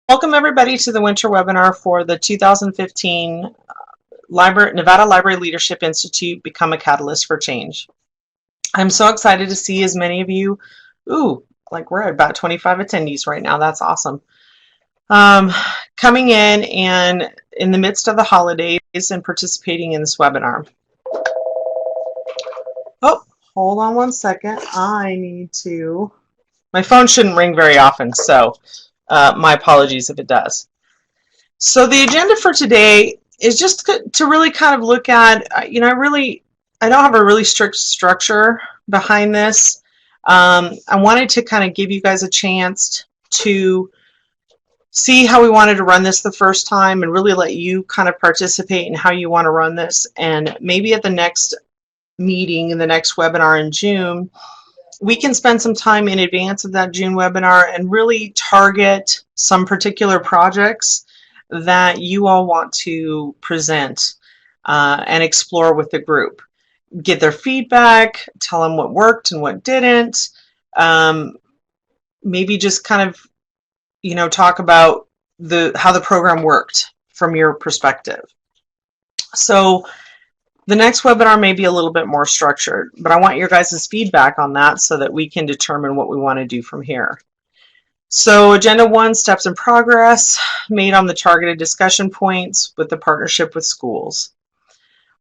Welcome everybody to the winter webinar for the 2015 Nevada Library Leadership Institute Become a Catalyst for Change. I'm so excited to see as many of you, like we're at about 25 attendees right now. That's awesome. Coming in and in the midst of the holidays and participating in this webinar. Oh, hold on one second. My phone shouldn't ring very often, so my apologies if it does. So the agenda for today is just to really kind of look at, I don't have a really strict structure behind this. I wanted to kind of give you guys a chance to see how we wanted to run this the first time and really let you kind of participate in how you want to run this. And maybe at the next meeting, in the next webinar in June, we can spend some time in advance of that June webinar and really target some particular projects that you all want to present and explore with the group. Get their feedback, tell them what worked and what didn't. Maybe just kind of, talk about how the program worked from your perspective. So the next webinar may be a little bit more structured, but I want your guys' feedback on that so that we can determine what we want to do from here. So Agenda 1, Steps in Progress, made on the targeted discussion points with the partnership with schools.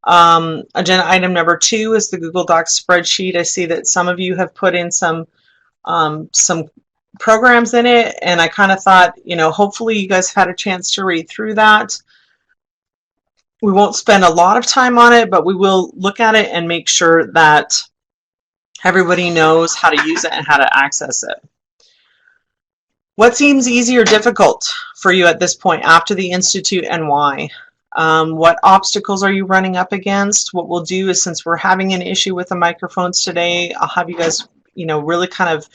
Agenda item number 2 is the Google Docs spreadsheet. I see that some of you have put in some programs in it, and I kind of thought, hopefully you guys had a chance to read through that. We won't spend a lot of time on it, but we will look at it and make sure that everybody knows how to use it and how to access it. What seems easy or difficult for you at this point after the Institute, and why? What obstacles are you running up against? What we'll do is, since we're having an issue with the microphones today, I'll have you guys, really kind of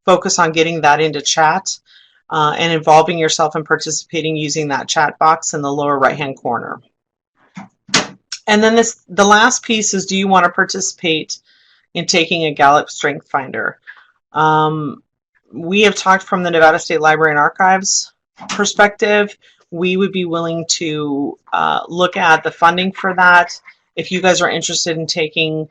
focus on getting that into chat and involving yourself and participating using that chat box in the lower right-hand corner. And then the last piece is, do you want to participate in taking a Gallup Strength Finder? We have talked from the Nevada State Library and Archives perspective. We would be willing to look at the funding for that. If you guys are interested in taking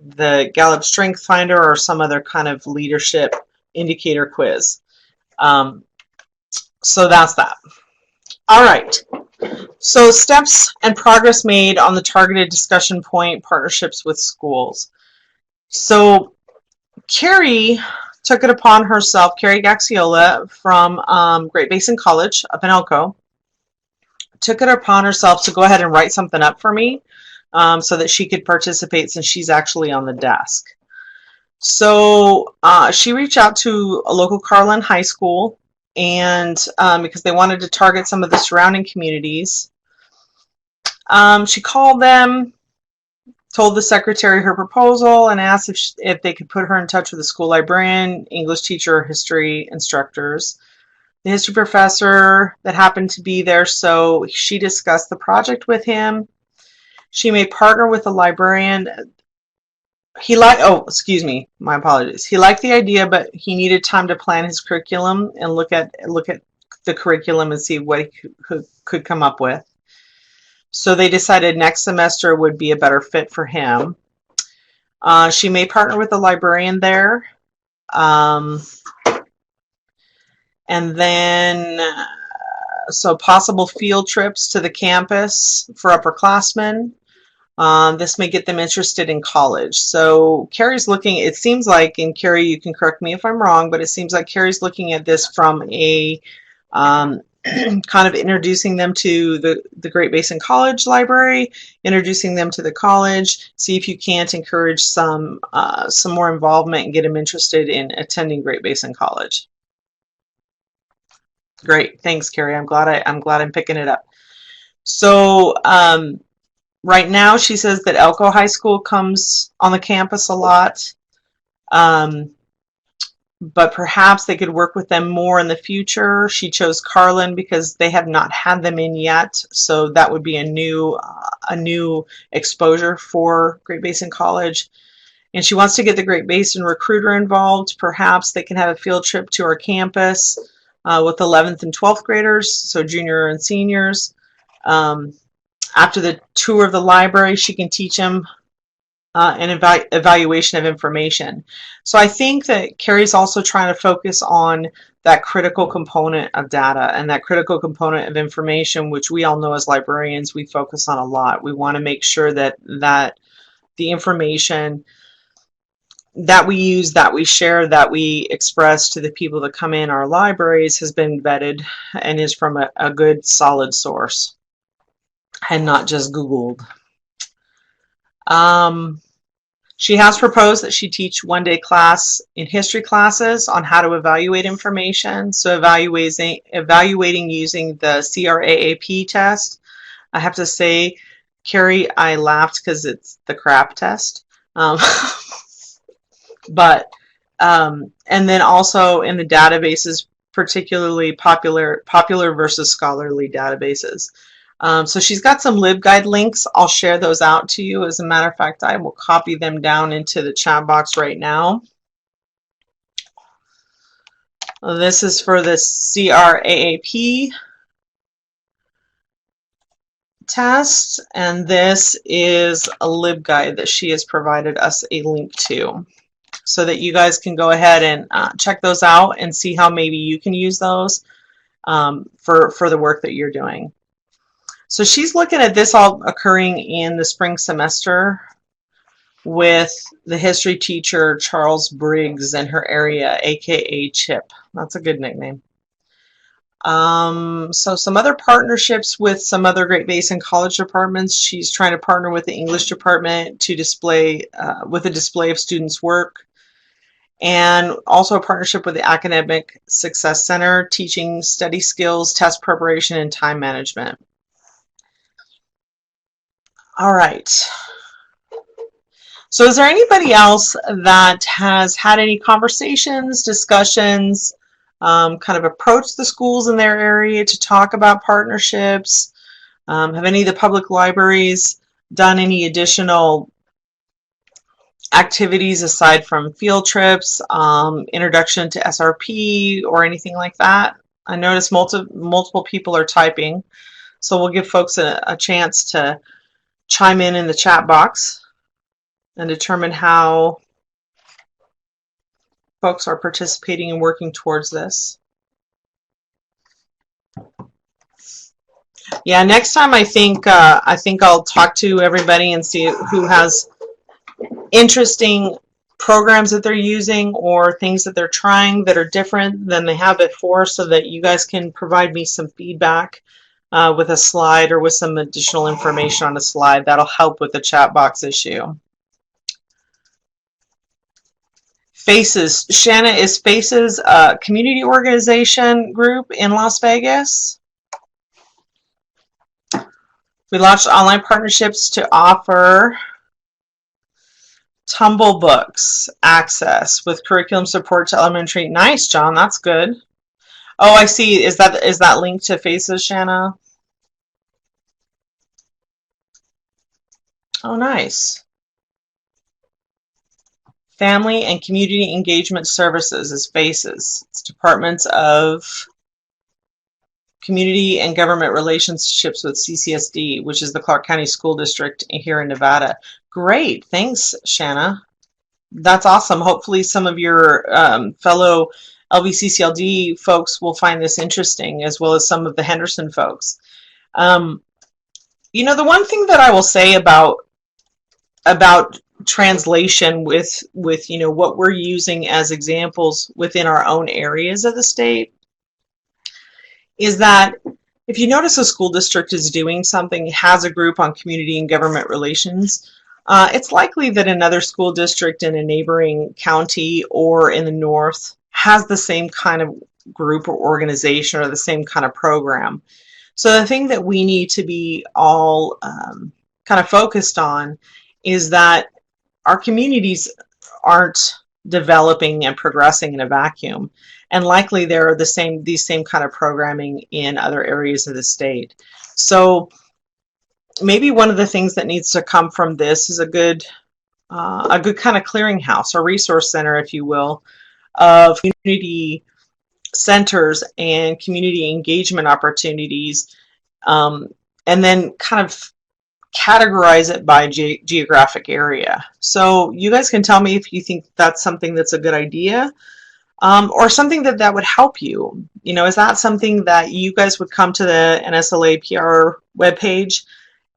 the Gallup Strength Finder or some other kind of leadership indicator quiz. So that's that. All right. So steps and progress made on the targeted discussion point, partnerships with schools. So Carrie took it upon herself, Carrie Gaxiola from Great Basin College up in Elko, took it upon herself to go ahead and write something up for me so that she could participate, since she's actually on the desk. So she reached out to a local Carlin high school, and because they wanted to target some of the surrounding communities. She called them, told the secretary her proposal, and asked if they could put her in touch with a school librarian, English teacher, or history instructors. The history professor that happened to be there, so she discussed the project with him. She may partner with a librarian. My apologies. He liked the idea, but he needed time to plan his curriculum and look at the curriculum and see what he could come up with. So they decided next semester would be a better fit for him. She may partner with a librarian there. And then, so possible field trips to the campus for upperclassmen. This may get them interested in college. So Carrie's looking, it seems like, and Carrie, you can correct me if I'm wrong, but it seems like Carrie's looking at this from a kind of introducing them to the Great Basin College Library, introducing them to the college, see if you can't encourage some more involvement and get them interested in attending Great Basin College. Great, thanks, Carrie. I'm glad I'm picking it up. So right now, she says that Elko High School comes on the campus a lot, but perhaps they could work with them more in the future. She chose Carlin because they have not had them in yet, so that would be a new exposure for Great Basin College. And she wants to get the Great Basin recruiter involved. Perhaps they can have a field trip to our campus. with 11th and 12th graders, so junior and seniors. After the tour of the library, she can teach them an evaluation of information. So I think that Carrie's also trying to focus on that critical component of data and that critical component of information, which we all know as librarians we focus on a lot. We want to make sure that the information that we use, that we share, that we express to the people that come in our libraries has been vetted and is from a good solid source and not just Googled. She has proposed that she teach one-day class in history classes on how to evaluate information. So evaluating using the CRAAP test. I have to say, Carrie, I laughed because it's the crap test. And then also in the databases, particularly popular versus scholarly databases. So she's got some LibGuide links. I'll share those out to you. As a matter of fact, I will copy them down into the chat box right now. This is for the CRAAP test, and this is a LibGuide that she has provided us a link to, so that you guys can go ahead and check those out and see how maybe you can use those for the work that you're doing. So she's looking at this all occurring in the spring semester with the history teacher Charles Briggs in her area, aka Chip. That's a good nickname. So some other partnerships with some other Great Basin College departments. She's trying to partner with the English department to display with a display of students' work, and also a partnership with the Academic Success Center, teaching study skills, test preparation, and time management. All right. So is there anybody else that has had any conversations, discussions, kind of approached the schools in their area to talk about partnerships? Have any of the public libraries done any additional activities aside from field trips, introduction to SRP, or anything like that? I noticed multiple people are typing, so we'll give folks a chance to chime in the chat box and determine how folks are participating and working towards this. Yeah, next time I think I'll talk to everybody and see who has interesting programs that they're using or things that they're trying that are different than they have before, so that you guys can provide me some feedback with a slide or with some additional information on a slide. That'll help with the chat box issue. Faces. Shanna, is Faces a community organization group in Las Vegas? We launched online partnerships to offer Tumble Books access with curriculum support to elementary. Nice, John. That's good. Oh, I see. Is that linked to Faces, Shanna? Oh, nice. Family and Community Engagement Services is Faces. It's Departments of Community and Government Relationships with CCSD, which is the Clark County School District here in Nevada. Great. Thanks, Shanna. That's awesome. Hopefully some of your fellow LVCCLD folks will find this interesting, as well as some of the Henderson folks. You know, the one thing that I will say about translation with you know what we're using as examples within our own areas of the state is that if you notice a school district is doing something, has a group on community and government relations, it's likely that another school district in a neighboring county or in the north has the same kind of group or organization or the same kind of program. So the thing that we need to be all kind of focused on is that our communities aren't developing and progressing in a vacuum, and likely there are these same kind of programming in other areas of the state. So maybe one of the things that needs to come from this is a good kind of clearinghouse or resource center, if you will, of community centers and community engagement opportunities, and then kind of categorize it by geographic area. So you guys can tell me if you think that's something that's a good idea, or something that would help you. You know, is that something that you guys would come to the NSLA PR webpage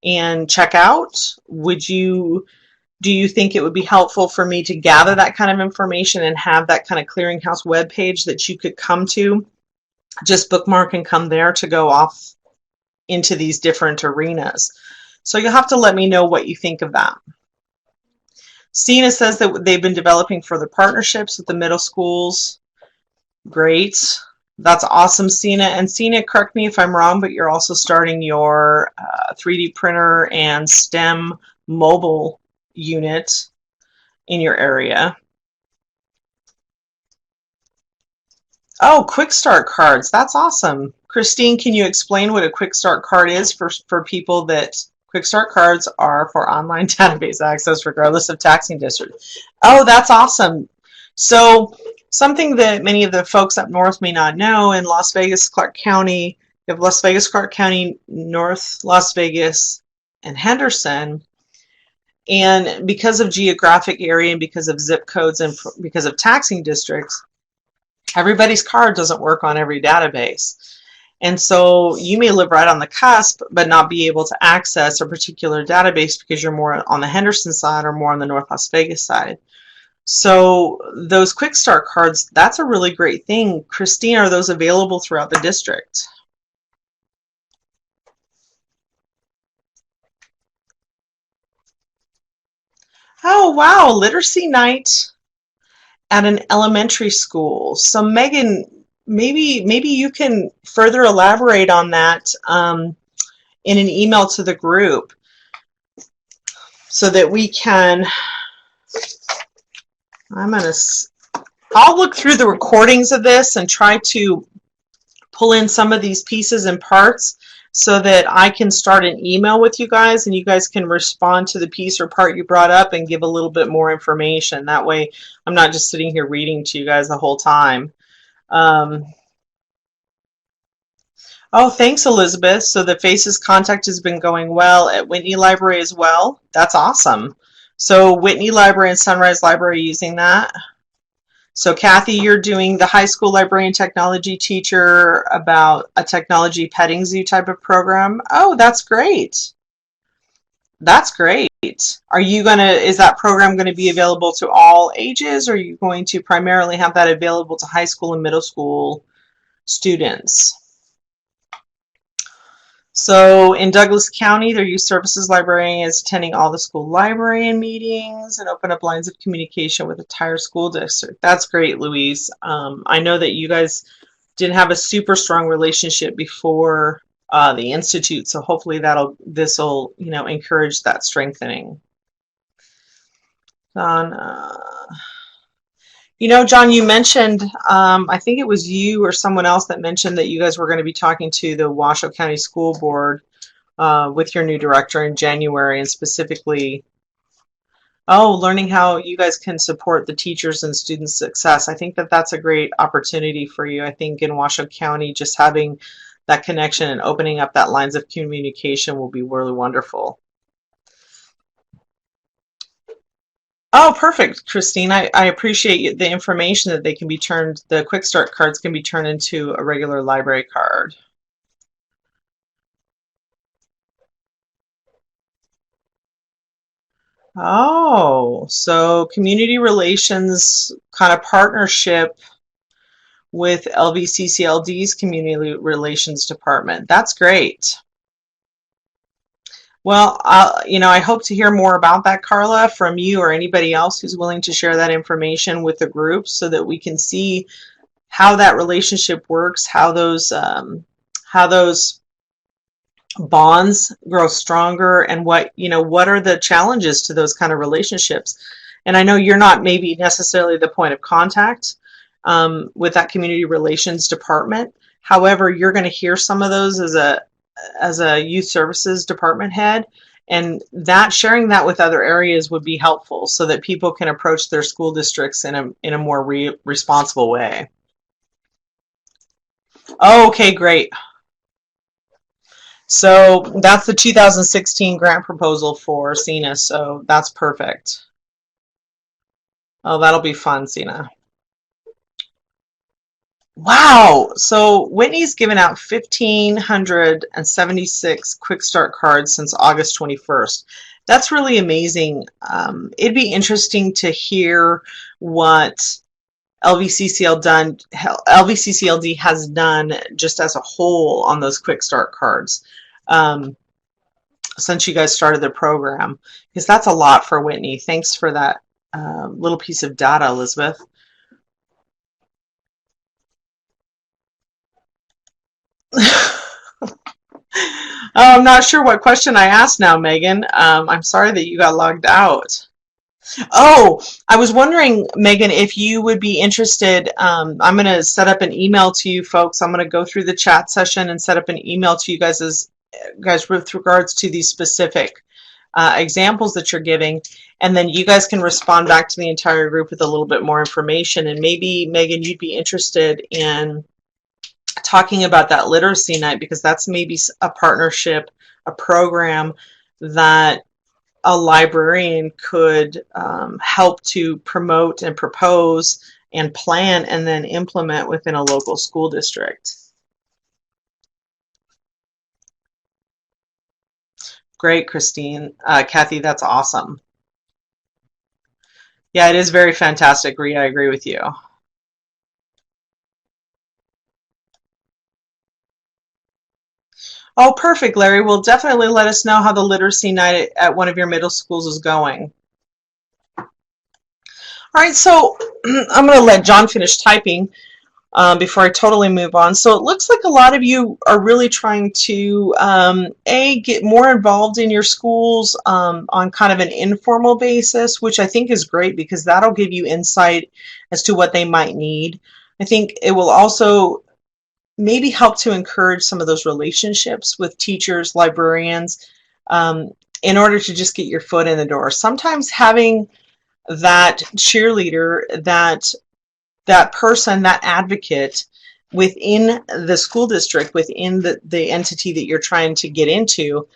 and check out? Do you think it would be helpful for me to gather that kind of information and have that kind of clearinghouse webpage that you could come to, just bookmark and come there to go off into these different arenas? So you'll have to let me know what you think of that. Sina says that they've been developing further partnerships with the middle schools. Great. That's awesome, Sina. And Sina, correct me if I'm wrong, but you're also starting your 3D printer and STEM mobile unit in your area. Oh, QuickStart Cards. That's awesome. Christine, can you explain what a QuickStart Card is for people that... QuickStart Cards are for online database access regardless of taxing district. Oh, that's awesome. So something that many of the folks up north may not know, in Las Vegas, Clark County, you have Las Vegas, Clark County, North Las Vegas, and Henderson. And because of geographic area and because of zip codes and because of taxing districts, everybody's card doesn't work on every database. And so you may live right on the cusp, but not be able to access a particular database because you're more on the Henderson side or more on the North Las Vegas side. So those QuickStart cards, that's a really great thing. Christine, are those available throughout the district? Oh, wow, literacy night at an elementary school. So Megan, maybe you can further elaborate on that in an email to the group so that we can... I'll look through the recordings of this and try to pull in some of these pieces and parts so that I can start an email with you guys and you guys can respond to the piece or part you brought up and give a little bit more information. That way I'm not just sitting here reading to you guys the whole time. Oh, thanks, Elizabeth. So the FACES contact has been going well at Whitney Library as well. That's awesome. So Whitney Library and Sunrise Library using that. So Kathy, you're doing the high school librarian technology teacher about a technology petting zoo type of program. Oh, that's great. That's great. Are you is that program going to be available to all ages, or are you going to primarily have that available to high school and middle school students? So in Douglas County, their youth services librarian is attending all the school librarian meetings and open up lines of communication with the entire school district. That's great, Louise. I know that you guys didn't have a super strong relationship before the Institute, so hopefully this will encourage that strengthening. John, you mentioned, I think it was you or someone else that mentioned that you guys were going to be talking to the Washoe County School Board with your new director in January, and specifically, learning how you guys can support the teachers and students' success. I think that that's a great opportunity for you. I think in Washoe County, just having that connection and opening up that lines of communication will be really wonderful. Oh, perfect, Christine. I appreciate the information that they can be turned, the QuickStart cards can be turned into a regular library card. Oh, so community relations kind of partnership with LVCCLD's community relations department. That's great. Well, I hope to hear more about that, Carla, from you or anybody else who's willing to share that information with the group so that we can see how that relationship works, how those bonds grow stronger, and what are the challenges to those kind of relationships. And I know you're not maybe necessarily the point of contact with that community relations department. However, you're going to hear some of those as a youth services department head, and sharing that with other areas would be helpful so that people can approach their school districts in a more responsible way. Oh, okay, great. So that's the 2016 grant proposal for Cena, so that's perfect. Oh, that'll be fun, Cena. Wow! So Whitney's given out 1,576 QuickStart cards since August 21st. That's really amazing. It'd be interesting to hear what LVCCLD has done just as a whole on those QuickStart cards since you guys started the program, because that's a lot for Whitney. Thanks for that little piece of data, Elizabeth. I'm not sure what question I asked now, Megan. I'm sorry that you got logged out. Oh, I was wondering, Megan, if you would be interested. I'm going to set up an email to you folks. I'm going to go through the chat session and set up an email to you guys with regards to these specific examples that you're giving. And then you guys can respond back to the entire group with a little bit more information. And maybe, Megan, you'd be interested in talking about that literacy night, because that's maybe a partnership, a program that a librarian could help to promote and propose and plan and then implement within a local school district. Great, Christine. Kathy, that's awesome. Yeah, it is very fantastic, Rita. I agree with you. Oh, perfect, Larry. Well, definitely let us know how the literacy night at one of your middle schools is going. All right, so I'm going to let John finish typing before I totally move on. So it looks like a lot of you are really trying to, get more involved in your schools on kind of an informal basis, which I think is great because that'll give you insight as to what they might need. I think it will also maybe help to encourage some of those relationships with teachers, librarians, in order to just get your foot in the door. Sometimes having that cheerleader, that person, that advocate within the school district, within the entity that you're trying to get into,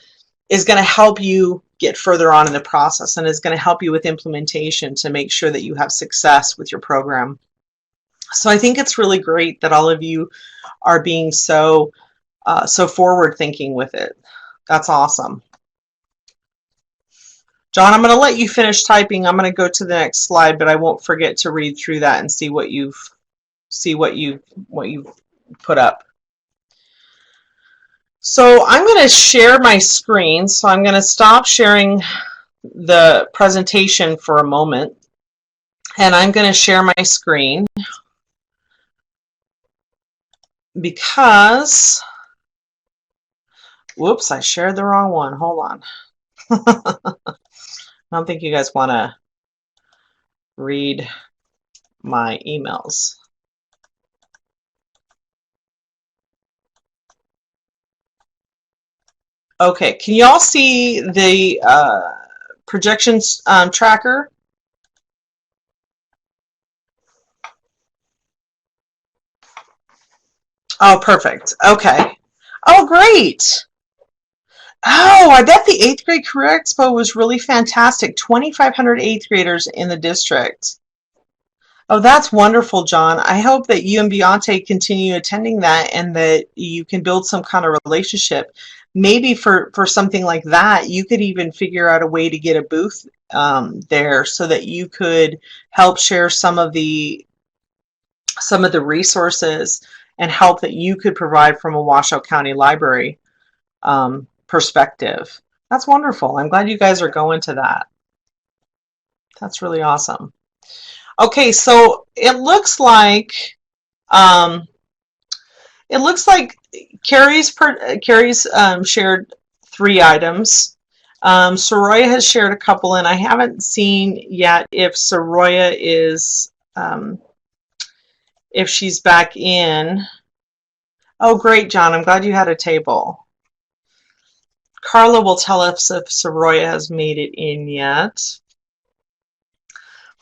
is going to help you get further on in the process and is going to help you with implementation to make sure that you have success with your program. So I think it's really great that all of you are being so forward thinking with it. That's awesome. John, I'm going to let you finish typing. I'm going to go to the next slide, but I won't forget to read through that and see what you've put up. So I'm going to share my screen. So I'm going to stop sharing the presentation for a moment, and I'm going to share my screen because, whoops, I shared the wrong one. Hold on. I don't think you guys want to read my emails. Okay, can you all see the projections tracker? Oh, perfect. Okay. Oh, great. Oh, I bet the 8th grade Career Expo was really fantastic. 2,500 8th graders in the district. Oh, that's wonderful, John. I hope that you and Beyonce continue attending that and that you can build some kind of relationship. Maybe for something like that, you could even figure out a way to get a booth there so that you could help share some of the resources and help that you could provide from a Washoe County Library perspective. That's wonderful. I'm glad you guys are going to that. That's really awesome. Okay, so it looks like Carrie's shared 3 items. Soraya has shared a couple, and I haven't seen yet if Soraya is if she's back in. Oh, great, John. I'm glad you had a table. Carla will tell us if Soraya has made it in yet.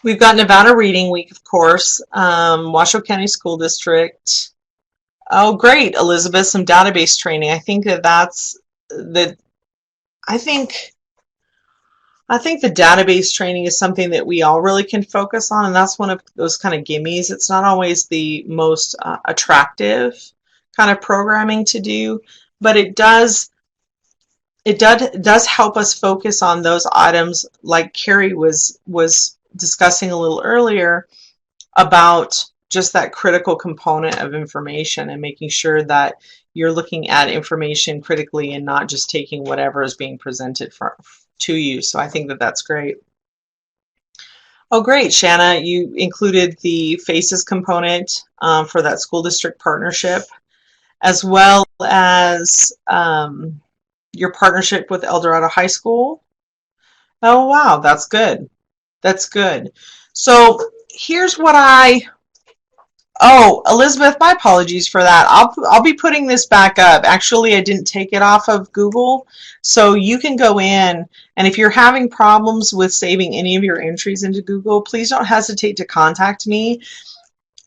We've got Nevada Reading Week, of course, Washoe County School District, Oh, great, Elizabeth, some database training. I think that that's the, I think I think the database training is something that we all really can focus on, and that's one of those kind of gimmies. It's not always the most attractive kind of programming to do, but it does help us focus on those items like Carrie was discussing a little earlier about just that critical component of information and making sure that you're looking at information critically and not just taking whatever is being presented to you. So I think that that's great. Oh, great, Shanna. You included the FACES component for that school district partnership, as well as your partnership with El Dorado High School. Oh, wow, that's good. That's good. So here's what oh, Elizabeth, my apologies for that. I'll be putting this back up. Actually, I didn't take it off of Google, so you can go in, and if you're having problems with saving any of your entries into Google, please don't hesitate to contact me,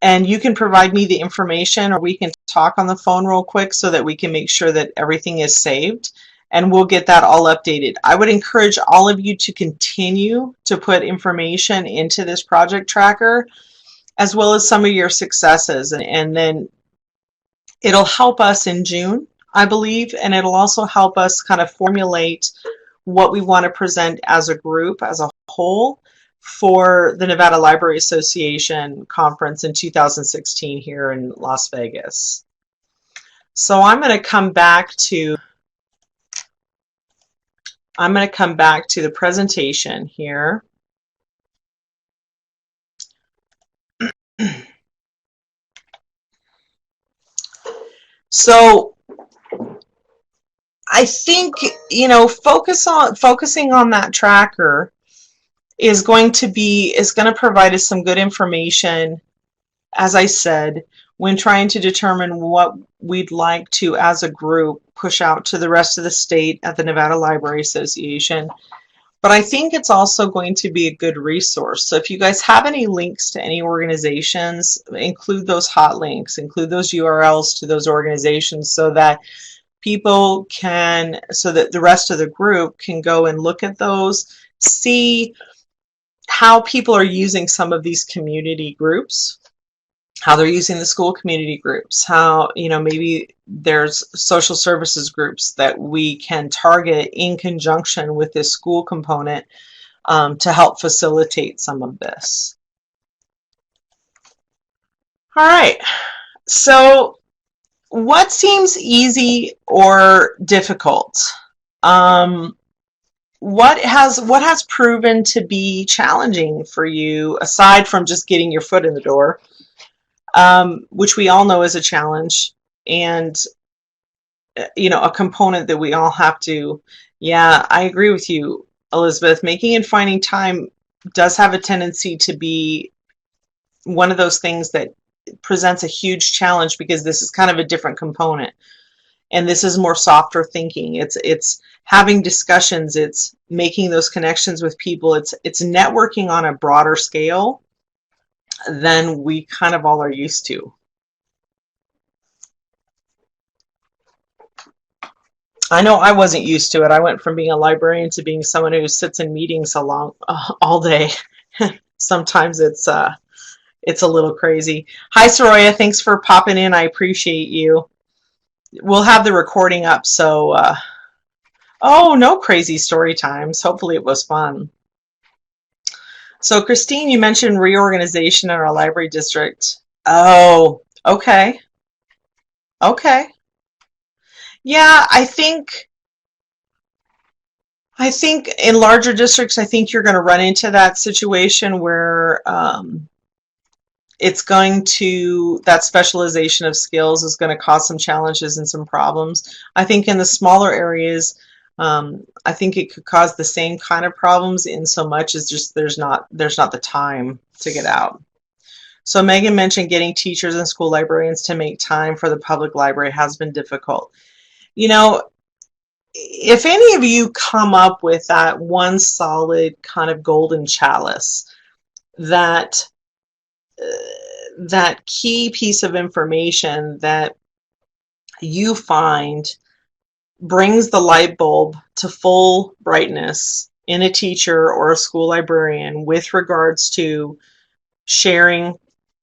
and you can provide me the information, or we can talk on the phone real quick so that we can make sure that everything is saved, and we'll get that all updated. I would encourage all of you to continue to put information into this project tracker, as well as some of your successes. And then it'll help us in June, I believe, and it'll also help us kind of formulate what we want to present as a group, as a whole, for the Nevada Library Association conference in 2016 here in Las Vegas. So I'm going to come back to the presentation here. So I think, focusing on that tracker is going to provide us some good information, as I said, when trying to determine what we'd like to, as a group, push out to the rest of the state at the Nevada Library Association. But I think it's also going to be a good resource. So if you guys have any links to any organizations, include those hot links, include those URLs to those organizations so that so that the rest of the group can go and look at those, see how people are using some of these community groups, how they're using the school community groups, how, maybe there's social services groups that we can target in conjunction with this school component to help facilitate some of this. All right, so what seems easy or difficult? What has proven to be challenging for you, aside from just getting your foot in the door, which we all know is a challenge, and a component that we all have to. Yeah, I agree with you, Elizabeth. Making and finding time does have a tendency to be one of those things that presents a huge challenge, because this is kind of a different component, and this is more softer thinking. It's having discussions, it's making those connections with people, it's networking on a broader scale than we kind of all are used to. I know I wasn't used to it. I went from being a librarian to being someone who sits in meetings all day. Sometimes it's a little crazy. Hi, Soraya. Thanks for popping in. I appreciate you. We'll have the recording up, so oh, no crazy story times. Hopefully it was fun. So Christine, you mentioned reorganization in our library district. Oh, okay. Okay. Yeah, I think in larger districts, I think you're going to run into that situation where that specialization of skills is going to cause some challenges and some problems. I think in the smaller areas, I think it could cause the same kind of problems, in so much as just there's not the time to get out. So Megan mentioned getting teachers and school librarians to make time for the public library has been difficult. If any of you come up with that one solid kind of golden chalice, that key piece of information that you find brings the light bulb to full brightness in a teacher or a school librarian with regards to sharing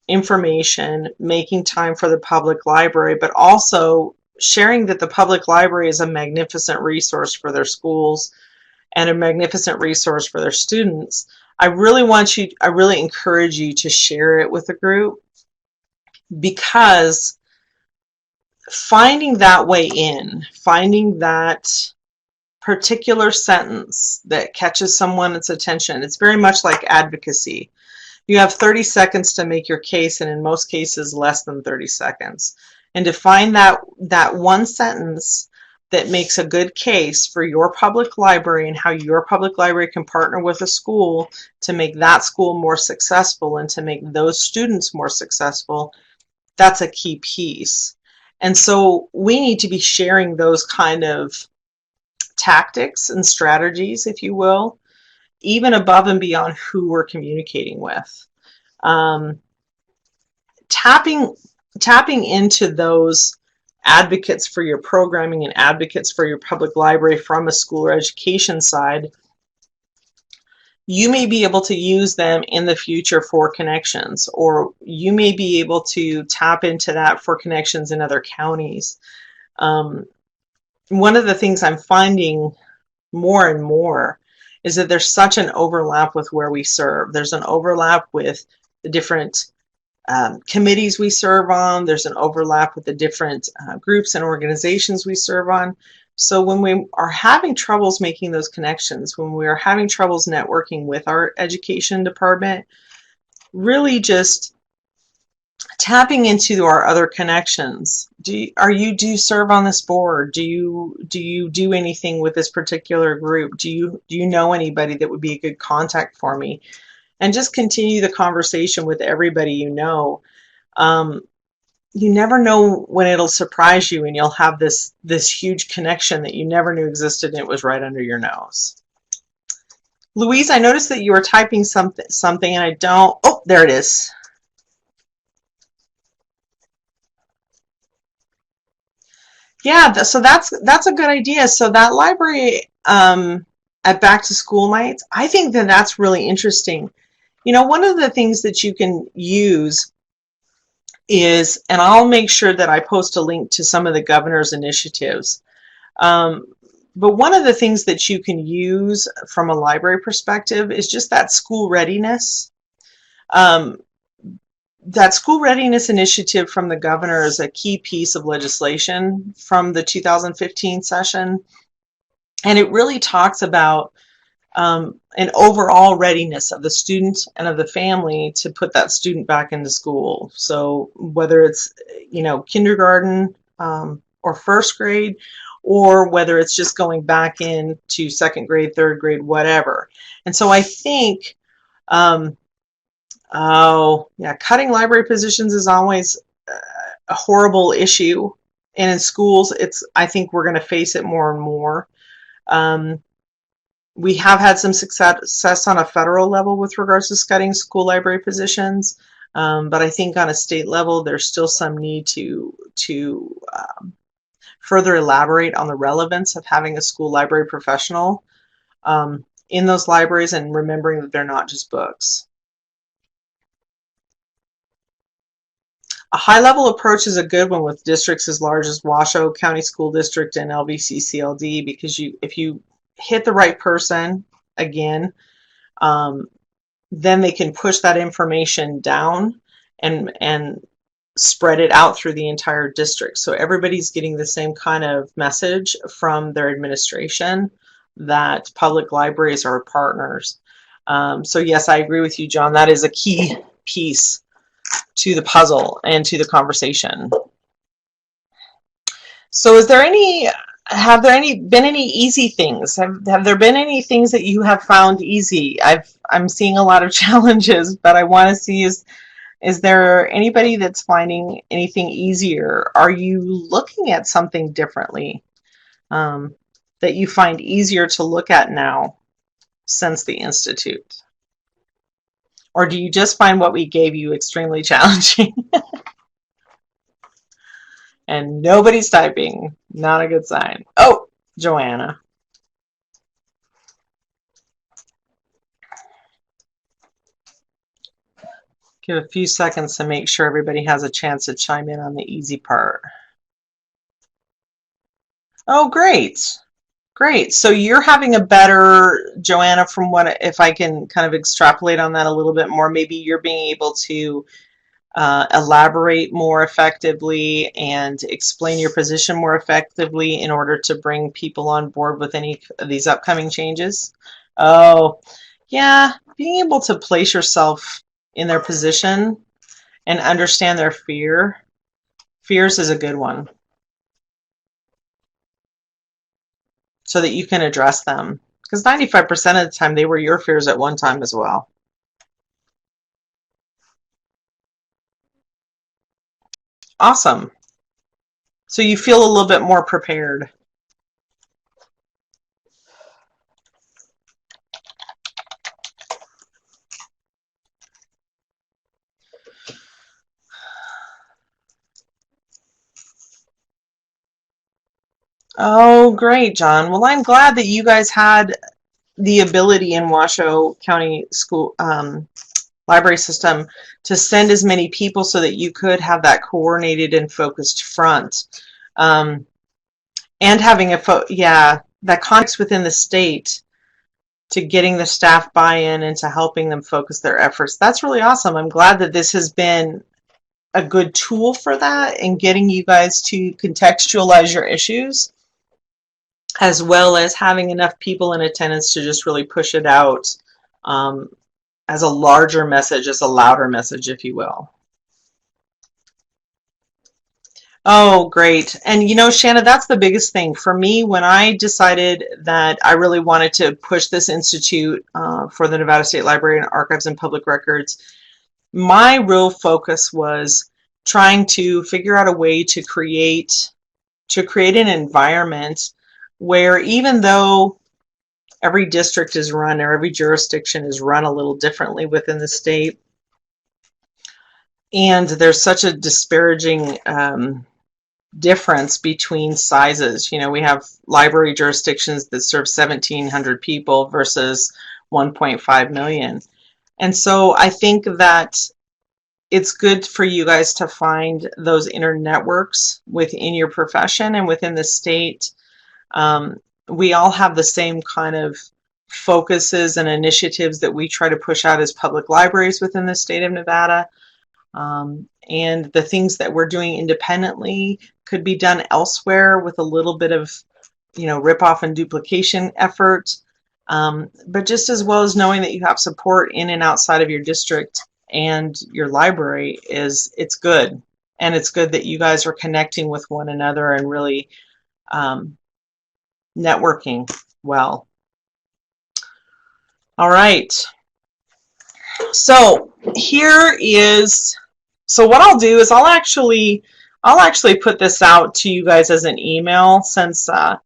information, making time for the public library, but also sharing that the public library is a magnificent resource for their schools and a magnificent resource for their students. I really encourage you to share it with a group, because finding that way in, finding that particular sentence that catches someone's attention, it's very much like advocacy. You have 30 seconds to make your case, and in most cases less than 30 seconds. And to find that one sentence that makes a good case for your public library and how your public library can partner with a school to make that school more successful and to make those students more successful, that's a key piece. And so we need to be sharing those kind of tactics and strategies, if you will, even above and beyond who we're communicating with. Tapping into those advocates for your programming and advocates for your public library from a school or education side, you may be able to use them in the future for connections, or you may be able to tap into that for connections in other counties. One of the things I'm finding more and more is that there's such an overlap with where we serve. There's an overlap with the different committees we serve on. There's an overlap with the different groups and organizations we serve on. So when we are having troubles making those connections, when we are having troubles networking with our education department, really just tapping into our other connections. Do you serve on this board? Do you do anything with this particular group? Do you know anybody that would be a good contact for me? And just continue the conversation with everybody you know. You never know when it'll surprise you and you'll have this huge connection that you never knew existed, and it was right under your nose. Louise, I noticed that you were typing something and I don't, oh, there it is. Yeah, so that's a good idea. So that library at back to school nights, I think that that's really interesting. You know, one of the things that you can use is, and I'll make sure that I post a link to some of the governor's initiatives. But one of the things that you can use from a library perspective is just that school readiness. That school readiness initiative from the governor is a key piece of legislation from the 2015 session. And it really talks about an overall readiness of the student and of the family to put that student back into school. So whether it's, you know, kindergarten or first grade, or whether it's just going back into second grade, third grade, whatever. And so I think, oh yeah, cutting library positions is always a horrible issue. And in schools, I think we're going to face it more and more. We have had some success on a federal level with regards to cutting school library positions, but I think on a state level, there's still some need to further elaborate on the relevance of having a school library professional in those libraries, and remembering that they're not just books. A high-level approach is a good one with districts as large as Washoe County School District and LVCCLD, because if you hit the right person, again, then they can push that information down and spread it out through the entire district. So everybody's getting the same kind of message from their administration that public libraries are partners. So yes, I agree with you, John. That is a key piece to the puzzle and to the conversation. So have there been any easy things? Have there been any things that you have found easy? I'm seeing a lot of challenges, but I want to see is there anybody that's finding anything easier? Are you looking at something differently that you find easier to look at now since the Institute? Or do you just find what we gave you extremely challenging? And nobody's typing. Not a good sign. Oh, Joanna. Give a few seconds to make sure everybody has a chance to chime in on the easy part. Oh, great. Great. So you're having a better, Joanna, from what, if I can kind of extrapolate on that a little bit more, maybe you're being able to elaborate more effectively and explain your position more effectively in order to bring people on board with any of these upcoming changes? Oh, yeah. Being able to place yourself in their position and understand their fears is a good one, so that you can address them. Because 95% of the time, they were your fears at one time as well. Awesome. So you feel a little bit more prepared. Oh, great, John. Well, I'm glad that you guys had the ability in Washoe County School library system to send as many people so that you could have that coordinated and focused front. And having that context within the state to getting the staff buy-in and to helping them focus their efforts. That's really awesome. I'm glad that this has been a good tool for that and getting you guys to contextualize your issues, as well as having enough people in attendance to just really push it out as a larger message, as a louder message, if you will. Oh, great. And you know, Shanna, that's the biggest thing for me when I decided that I really wanted to push this institute for the Nevada State Library and Archives and Public Records. My real focus was trying to figure out a way to create an environment where, even though every district is run, or every jurisdiction is run a little differently within the state, and there's such a disparaging difference between sizes. You know, we have library jurisdictions that serve 1,700 people versus 1.5 million. And so I think that it's good for you guys to find those inner networks within your profession and within the state. We all have the same kind of focuses and initiatives that we try to push out as public libraries within the state of Nevada. And the things that we're doing independently could be done elsewhere with a little bit of, rip-off and duplication effort. But just as well as knowing that you have support in and outside of your district and your library, it's good. And it's good that you guys are connecting with one another and really networking well. All right. So what I'll do is I'll actually put this out to you guys as an email, since let's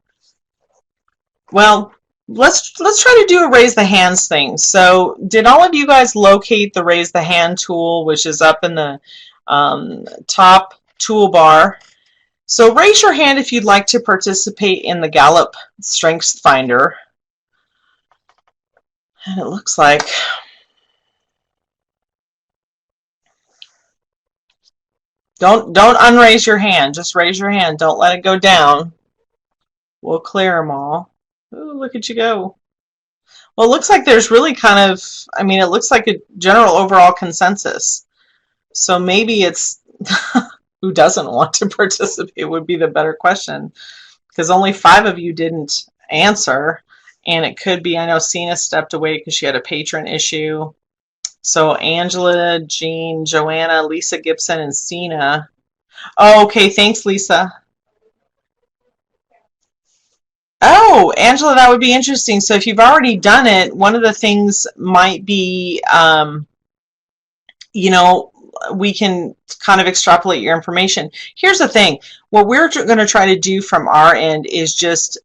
try to do a raise the hands thing. So did all of you guys locate the raise the hand tool, which is up in the top toolbar? So raise your hand if you'd like to participate in the Gallup Strengths Finder. And it looks like don't unraise your hand. Just raise your hand. Don't let it go down. We'll clear them all. Ooh, look at you go. Well, it looks like there's really it looks like a general overall consensus. So maybe it's who doesn't want to participate would be the better question, because only 5 of you didn't answer. And it could be, I know Sina stepped away because she had a patron issue. So Angela, Jean, Joanna, Lisa Gibson, and Sina. Oh, okay, thanks, Lisa. Oh, Angela, that would be interesting. So if you've already done it, one of the things might be, we can kind of extrapolate your information. Here's the thing. What we're going to try to do from our end is just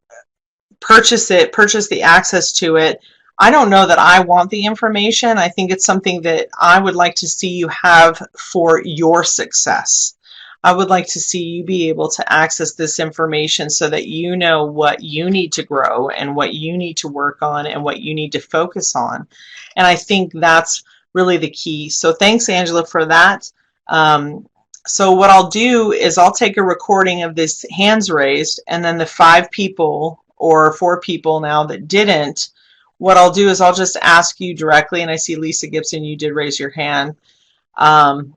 purchase the access to it. I don't know that I want the information. I think it's something that I would like to see you have for your success. I would like to see you be able to access this information so that you know what you need to grow and what you need to work on and what you need to focus on. And I think that's really the key. So thanks, Angela, for that. So what I'll do is I'll take a recording of this hands raised, and then the 5 people or 4 people now that didn't, what I'll do is I'll just ask you directly, and I see Lisa Gibson, you did raise your hand. Oh,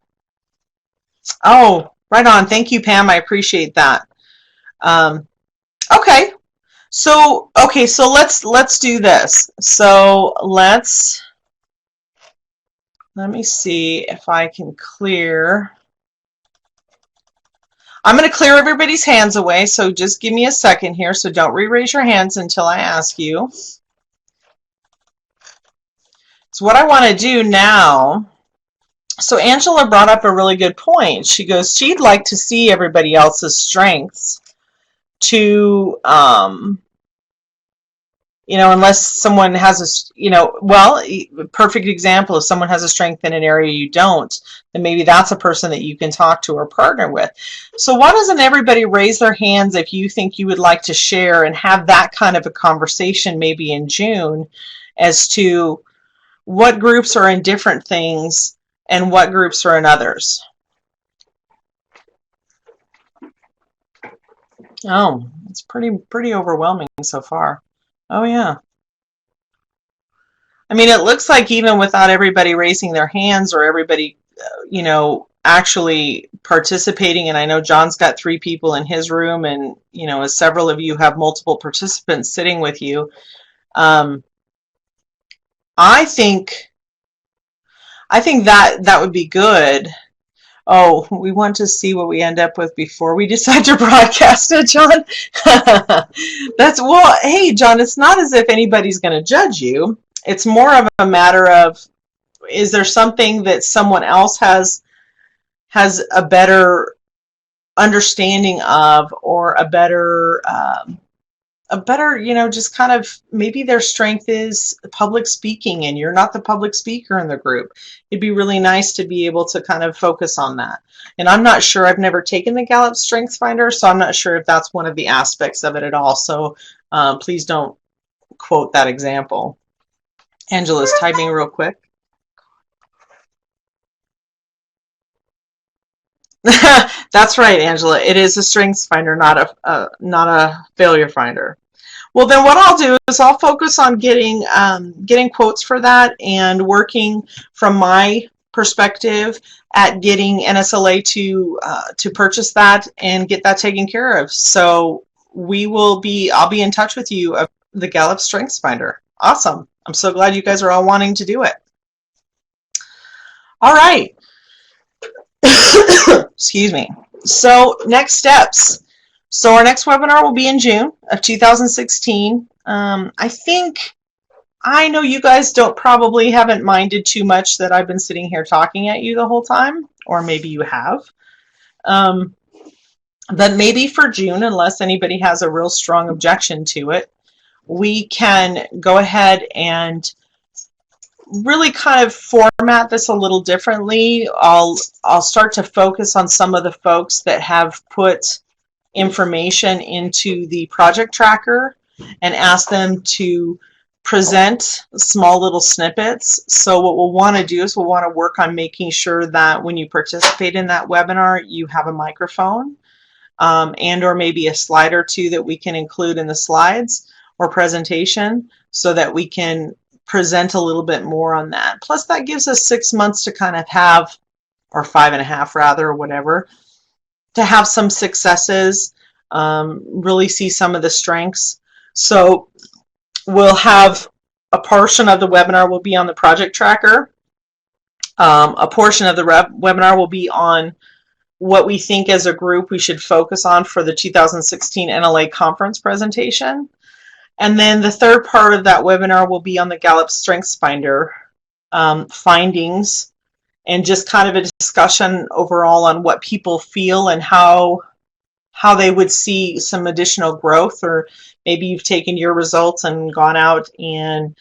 right on. Thank you, Pam. I appreciate that. Okay. So let's do this. So let me see if I can clear. I'm going to clear everybody's hands away, so just give me a second here. So don't re-raise your hands until I ask you. So what I want to do now, so Angela brought up a really good point. She goes, she'd like to see everybody else's strengths to, unless someone has a, perfect example, if someone has a strength in an area you don't, then maybe that's a person that you can talk to or partner with. So why doesn't everybody raise their hands if you think you would like to share and have that kind of a conversation maybe in June as to what groups are in different things and what groups are in others? Oh, it's pretty overwhelming so far. Oh, yeah. I mean, it looks like even without everybody raising their hands or everybody, actually participating, and I know John's got 3 people in his room, and, as several of you have multiple participants sitting with you, I think that would be good. Oh, we want to see what we end up with before we decide to broadcast it, John. Well, hey, John, it's not as if anybody's going to judge you. It's more of a matter of, is there something that someone else has a better understanding of, or a better, just kind of, maybe their strength is public speaking and you're not the public speaker in the group. It'd be really nice to be able to kind of focus on that. And I'm not sure, I've never taken the Gallup Strengths Finder, so I'm not sure if that's one of the aspects of it at all. So please don't quote that example. Angela's typing real quick. That's right, Angela. It is a strengths finder, not a failure finder. Well, then what I'll do is I'll focus on getting quotes for that and working from my perspective at getting NSLA to purchase that and get that taken care of. So I'll be in touch with you of the Gallup Strengths Finder. Awesome. I'm so glad you guys are all wanting to do it. All right. Excuse me. So next steps. So our next webinar will be in June of 2016. I know you guys haven't minded too much that I've been sitting here talking at you the whole time, or maybe you have. But maybe for June, unless anybody has a real strong objection to it, we can go ahead and really kind of format this a little differently. I'll start to focus on some of the folks that have put information into the project tracker and ask them to present small little snippets. So what we'll want to do is we'll want to work on making sure that when you participate in that webinar, you have a microphone and or maybe a slide or 2 that we can include in the slides or presentation so that we can present a little bit more on that. Plus that gives us 6 months to kind of have, or 5.5 rather, or whatever, to have some successes, really see some of the strengths. So we'll have a portion of the webinar will be on the project tracker. A portion of the webinar will be on what we think as a group we should focus on for the 2016 NLA conference presentation. And then the third part of that webinar will be on the Gallup Strengths Finder findings, and just kind of a discussion overall on what people feel and how they would see some additional growth, or maybe you've taken your results and gone out and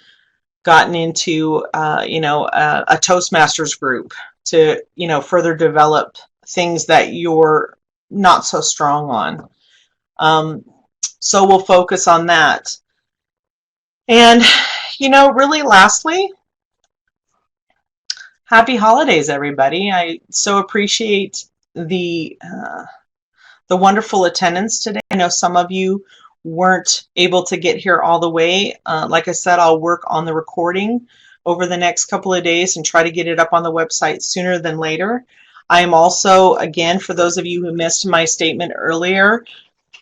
gotten into a Toastmasters group to further develop things that your not so strong on. So we'll focus on that. And, really lastly, happy holidays, everybody. I so appreciate the wonderful attendance today. I know some of you weren't able to get here all the way. Like I said, I'll work on the recording over the next couple of days and try to get it up on the website sooner than later. I am also, again, for those of you who missed my statement earlier,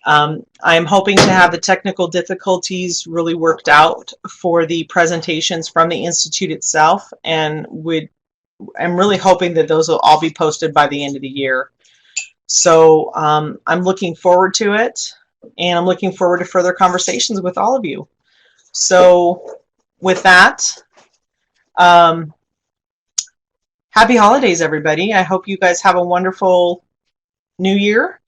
I am hoping to have the technical difficulties really worked out for the presentations from the Institute itself, and I'm really hoping that those will all be posted by the end of the year. So I'm looking forward to it, and I'm looking forward to further conversations with all of you. So with that, happy holidays, everybody. I hope you guys have a wonderful new year,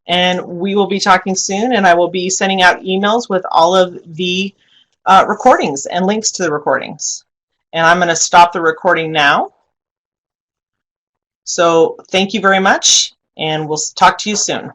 and we will be talking soon, and I will be sending out emails with all of the recordings and links to the recordings. And I'm going to stop the recording now. So thank you very much, and we'll talk to you soon.